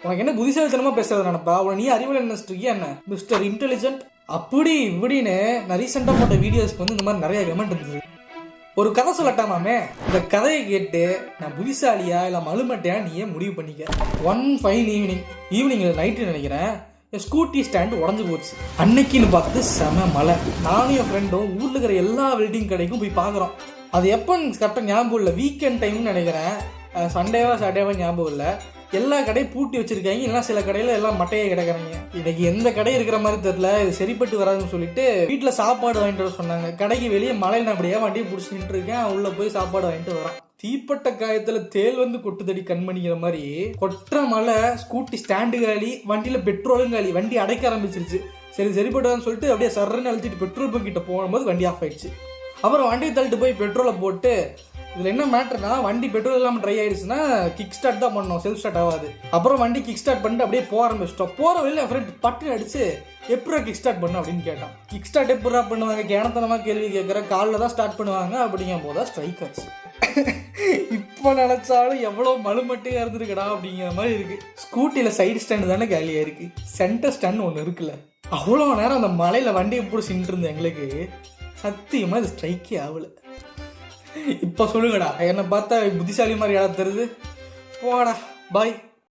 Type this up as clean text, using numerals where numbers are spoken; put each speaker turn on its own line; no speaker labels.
உனக்கு என்ன புத்திசாலித்தனமா பேசுறது நினைப்பா? உன நீ அறிவுல நினைச்சிட்டு என்ன மிஸ்டர் இன்டெலிஜென்ட் அப்படி இப்படின்னு நான் ரீசெண்டாக போட்ட வீடியோஸ்க்கு வந்து இந்த மாதிரி நிறைய கமெண்ட் இருந்தது. ஒரு கதை சொல்லட்டாமே, இந்த கதையை கேட்டு நான் புத்திசாலியா இல்லை மலுமட்டையா நீயே முடிவு பண்ணிக்க. ஒன் ஃபைன் ஈவினிங் நைட்டு நினைக்கிறேன், என் ஸ்கூட்டி ஸ்டாண்டு உடஞ்சி போச்சு. அன்னைக்குன்னு பார்த்து செம மழை. நானும் என் ஃப்ரெண்டும் ஊரில் இருக்கிற எல்லா வெல்டிங் கடைக்கும் போய் பார்க்குறோம். அது எப்போன்னு கரெக்டாக ஞாபகம் இல்லை, வீக்கெண்ட் டைம்னு நினைக்கிறேன், சாட்டர்டேவா ஞாபகம் இல்லை. எல்லா கடையும் பூட்டி வச்சிருக்காங்க, இல்லைனா சில கடையில் எல்லாம் மட்டையை கிடக்குறாங்க. இன்னைக்கு எந்த கடை இருக்கிற மாதிரி தெரியல, இது சரிப்பட்டு வராதுன்னு சொல்லிட்டு வீட்டில் சாப்பாடு வாங்கிட்டு வர சொன்னாங்க. கடைக்கு வெளியே மழையில் நான் அப்படியே வண்டியை பிடிச்சி நின்று இருக்கேன், உள்ள போய் சாப்பாடு வாங்கிட்டு வரேன். தீப்பட்ட காயத்துல தேல் வந்து கொட்டுதடி கண்மணிங்கிற மாதிரி கொட்டுற மழை. ஸ்கூட்டி ஸ்டாண்டு காலி, வண்டியில பெட்ரோலும் காலி, வண்டி அடைக்க ஆரம்பிச்சிருச்சு. சரிப்பட்டுதான்னு சொல்லிட்டு அப்படியே சர்றன்னு அழிச்சிட்டு பெட்ரோல் பங்க் கிட்ட போகும்போது வண்டி ஆஃப் ஆயிடுச்சு. அப்புறம் வண்டியை தள்ளிட்டு போய் பெட்ரோலை போட்டு, இதில் என்ன மேட்டர்னா வண்டி பெட்ரோல் இல்லாமல் ட்ரை ஆயிடுச்சுன்னா கிக் ஸ்டார்ட் தான் பண்ணோம், செல்ஃப் ஸ்டார்ட் ஆகாது. அப்புறம் வண்டி கிக் ஸ்டார்ட் பண்ணிட்டு அப்படியே போக ஆரம்பிச்சிட்டோம். போகிற வழியில் என் ஃப்ரெண்ட் பட்டு அடிச்சு எப்படா கிக் ஸ்டார்ட் பண்ண அப்படின்னு கேட்டான். கிக் ஸ்டார்ட் எப்படா பண்ணுவாங்க, கேனத்தனமாக கேள்வி கேட்குற, காலில் தான் ஸ்டார்ட் பண்ணுவாங்க அப்படிங்கும் போது தான் ஸ்ட்ரைக் ஆச்சு. இப்போ நினச்சாலும் எவ்வளோ மலுமட்டையாக இருந்திருக்கடா அப்படிங்கிற மாதிரி இருக்குது. ஸ்கூட்டியில் சைடு ஸ்டாண்டு தானே காலியாக இருக்குது, சென்டர் ஸ்டாண்ட் ஒன்று இருக்குல்ல. அவ்வளோ நேரம் அந்த மலையில் வண்டியை பிடிச்சிட்டு இருந்தேன், எங்களுக்கு சத்தியமாக இது ஸ்ட்ரைக்கே ஆகலை. இப்போ சொல்லுங்கடா, என்னை பார்த்தா புத்திசாலி மாதிரி யாராவது தருது? போடா, பாய்.